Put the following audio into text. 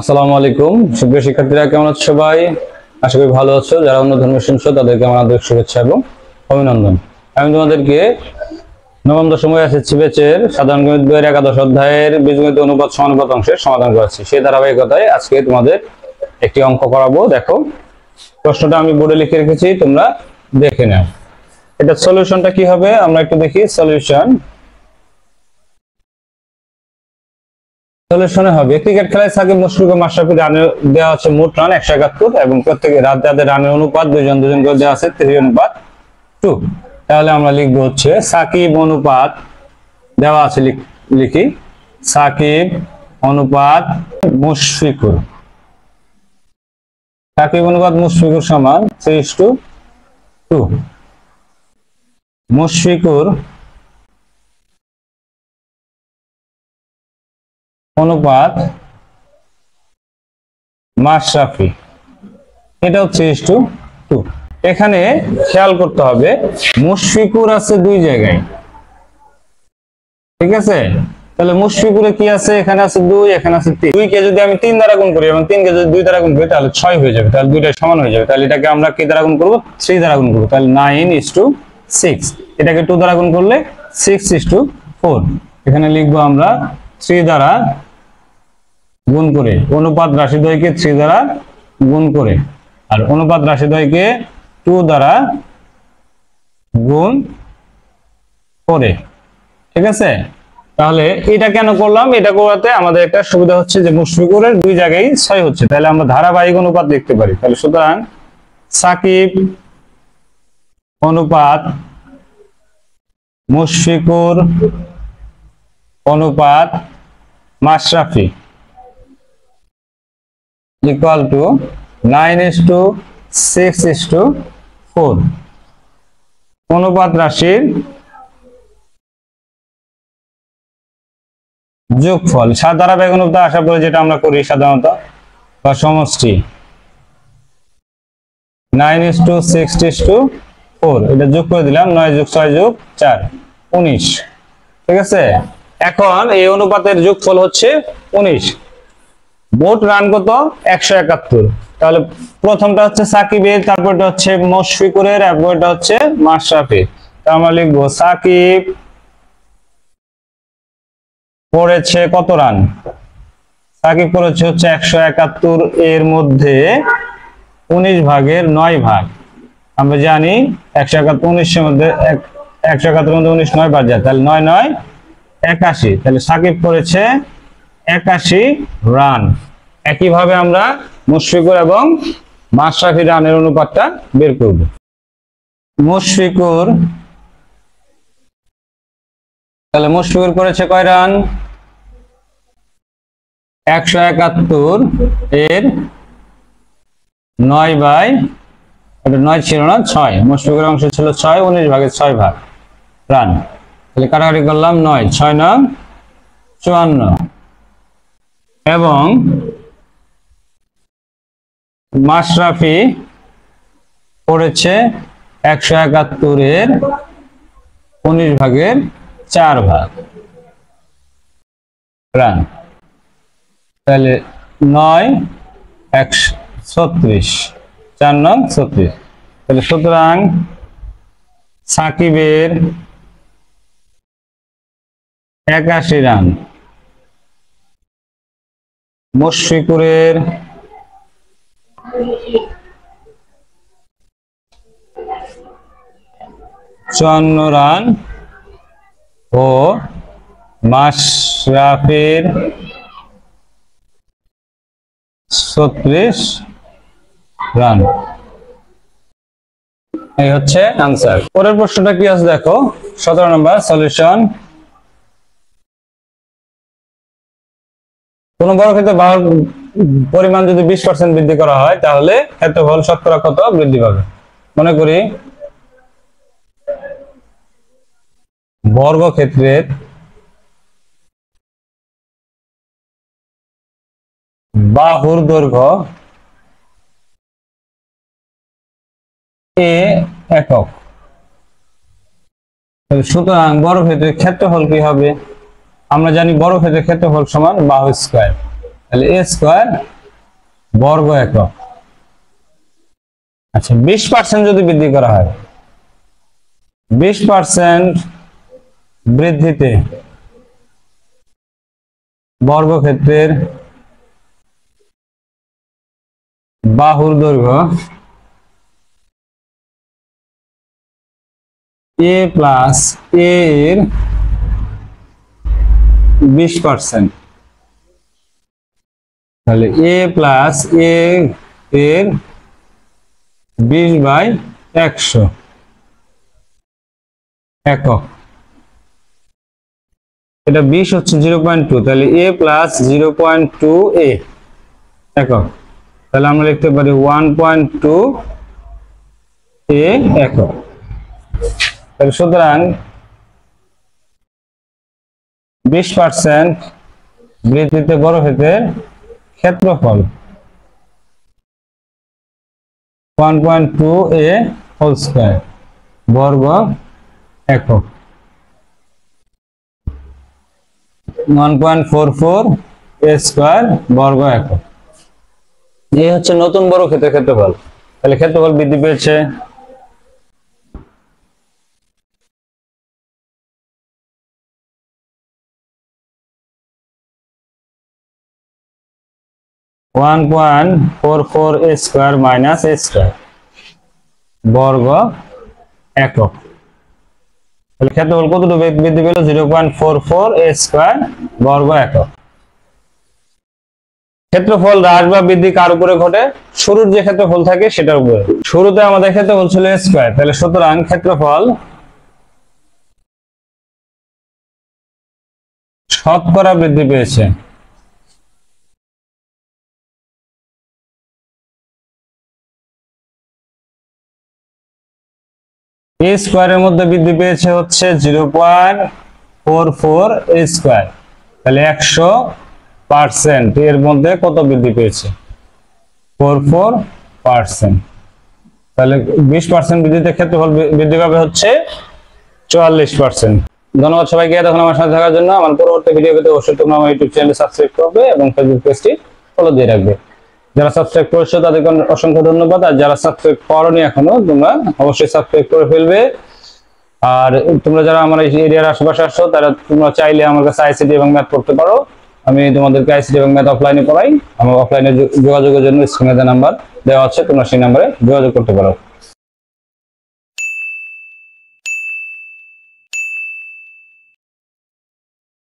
আসসালামু আলাইকুম সুপ্রিয় শিক্ষার্থীরা, কেমন আছো সবাই? আশা করি ভালো আছো। যারা অন্য ধর্মের শুনছো তাদেরকে আমার আন্তরিক শুভেচ্ছা এবং অভিনন্দন। আমি তোমাদেরকে নবম দশম এসএসসি ব্যাচের সাধারণ গণিত বইয়ের একাদশ অধ্যায়ের বীজগণিত অনুপাত সমানুপাত অংশের সমাধান করাচ্ছি। সেই ধারাবাহিকতায় আজকে তোমাদের একটি অঙ্ক করাবো। দেখো, প্রশ্নটা আমি বোর্ডে লিখে রেখেছি, তোমরা দেখে নাও। এটা সলিউশনটা কি হবে আমরা একটু দেখি। সলিউশনে হবে, ক্রিকেট খেলায় সাকিব মুশফিক ও মাশরাফি রানে দেওয়া আছে মোট রান 171 এবং প্রত্যেকে তাদের রানের অনুপাত দুজন দুজন করে দেওয়া আছে 3:2। তাহলে আমরা লিখবো হচ্ছে সাকিব অনুপাত দেওয়া আছে, লিখি সাকিব অনুপাত মুশফিকুর। সাকিব অনুপাত মুশফিকুর সমান 3:2। মুশফিকুর অনুপাত মাশরাফি, এটা হচ্ছে 3:2। এখানে খেয়াল করতে হবে মুশফিকুর আছে দুই জায়গায়, ঠিক আছে? তাহলে মুশফিকুরে কি আছে? এখানে আছে 2, এখানে আছে 3। 2 কে যদি আমি 3 দ্বারা গুণ করি এবং 3 কে যদি 2 দ্বারা গুণ করি তাহলে 6 হয়ে যাবে। তাহলে দুইটাই সমান হয়ে যাবে। তাহলে এটাকে আমরা কি দ্বারা গুণ করব? 3 দ্বারা গুণ করব। তাহলে 9:6। এটাকে 2 দ্বারা গুণ করলে 6:4। এখানে লিখবো আমরা 3 দ্বারা গুণ করে, অনুপাত রাশিদ্বয়কে 3 দ্বারা গুণ করে, আর অনুপাত রাশিদ্বয়কে 2 দ্বারা গুণ করে, ঠিক আছে? তাহলে এটা কেন করলাম? এটা করাতে আমাদের একটা সুবিধা হচ্ছে যে মুশফিকুরের দুই জায়গায় 6 হচ্ছে, তাহলে আমরা ধারাবাহিক অনুপাত লিখতে পারি। তাহলে সুতরাং সাকিব অনুপাত মুশফিকুর অনুপাত মাশরাফি equal to 9:6:4। অনুপাত রাশির যোগফল, ধারাবাহিক অনুপাত আসার পরে যেটা আমরা করি সাধারণত, বা সমষ্টি 9:6:4, এটা যোগ করে দিলাম। 9+6+4 19, ঠিক আছে? এখন এই অনুপাতের যোগফল হচ্ছে 19। মোট রান কত? 171। তাহলে প্রথমটা হচ্ছে সাকিবের, তারপরটা হচ্ছে মুশফিকুরের, তারপরটা হচ্ছে মাশরাফির। তো আমরা লিখবো সাকিব করেছে কত রান? সাকিব করেছে হচ্ছে 171, এর মধ্যে 19 ভাগের 9 ভাগ। আমরা জানি 171 19 এর মধ্যে 171 এর মধ্যে 19 9 বার যায়, তাহলে 9 9 81। তাহলে সাকিব করেছে 81 রান। একইভাবে আমরা মুশফিকুর এবং মাশরাফি রানের অনুপাতটা বের করব। মুশফিকুর, তাহলে মুশফিকুর করেছে কয় রান? 171 এর 9 বাই, এটা 9 ছিল না, 6। মুশফিকুরের অংশ ছিল 6, 19 ভাগের 6 ভাগ রান। তাহলে কাটাকাটি করলাম, 9 6 9 54। এবং মাশরাফি করেছে 171 এর 19 ভাগের 4 ভাগ রান। তাহলে 9 36, 4 9 36। তাহলে সুতরাং সাকিবের 81 রান, মুশফিকুরের 54 রান ও মাশরাফির 36 রান। এই হচ্ছে आंसर। পরের প্রশ্নটা কি আছে দেখো, 17 নম্বর সলিউশন। কোন বর্গক্ষেত্রের বাহুর পরিমাণ যদি 20% বৃদ্ধি করা হয় তাহলে ক্ষেত্রফল শতকরা কত বৃদ্ধি পাবে? মনে করি বর্গক্ষেত্রের বাহুর দৈর্ঘ্য a একক, সুতরাং বর্গক্ষেত্রের ক্ষেত্রফল কি হবে? আমরা জানি বর্গক্ষেত্রের ক্ষেত্রফল সমান বাহু স্কয়ার। তাহলে a স্কয়ার বর্গ একক। আচ্ছা 20% যদি বৃদ্ধি করা হয়, 20% বৃদ্ধিতে বর্গক্ষেত্রের বাহুর দৈর্ঘ্য a প্লাস a এর 20%, তাহলে a প্লাস a এর 20/100 একক। এটা 20 হচ্ছে 0.2, তাহলে a প্লাস 0.2 a একক। তাহলে আমরা লিখতে পারি 1.2 a একক। তাহলে সুতরাং 20% বৃদ্ধিতে বর্গক্ষেত্রের ক্ষেত্রফল 1.2 a হোল স্কয়ার বর্গ একক। 1.44 a স্কয়ার বর্গ একক। এই হচ্ছে নতুন বর্গক্ষেত্রের ক্ষেত্রফল। তাহলে ক্ষেত্রফল বৃদ্ধি পেয়েছে। (1.44 a square minus a square বর্গ একক। তাহলে ক্ষেত্রফল কতটুকু বৃদ্ধি পেল? 0.44 a স্কয়ার বর্গ একক। ক্ষেত্রফল হ্রাস বা বৃদ্ধি কার উপরে ঘটে? শুরুর যে ক্ষেত্রফল থাকে সেটার উপরে। শুরুতে আমাদের ক্ষেত্রফল ছিল a স্কয়ার, তাহলে সুতরাং ক্ষেত্রফল শতকরা বৃদ্ধি পেয়েছে। a স্কয়ারের মধ্যে বৃদ্ধি পেয়েছে হচ্ছে 0.44 a স্কয়ার, তাহলে 100% এর মধ্যে কত বৃদ্ধি পেয়েছে? 44%। তাহলে 20% বৃদ্ধিতে ক্ষেত্রফল বৃদ্ধি পাবে হচ্ছে 44%। ধন্যবাদ সবাইকে এতক্ষণ আমার সাথে থাকার জন্য। আমার পরবর্তী ভিডিও পেতে অবশ্যই তোমরা আমার ইউটিউব চ্যানেল সাবস্ক্রাইব করবে এবং ফেসবুক পেজটি ফলো দিয়ে রাখবে। যারা সাবস্ক্রাইব করেছো তাদেরকে অসংখ্য ধন্যবাদ, আর যারা সাবস্ক্রাইব করোনি এখনো তোমরা অবশ্যই সাবস্ক্রাইব করে ফেলবে। আর তোমরা যারা আমার এই এরিয়ার আশেপাশে আসছো তারা তোমরা চাইলে আমার কাছে আইসিটি এবং ম্যাথ পড়তে পারো। আমি তোমাদেরকে আইসিটি এবং ম্যাথ অফলাইনে পড়াই। আমার অফলাইনে যোগাযোগের জন্য স্ক্রিনে যে নাম্বার দেওয়া আছে তোমরা সেই নাম্বারে যোগাযোগ করতে পারো।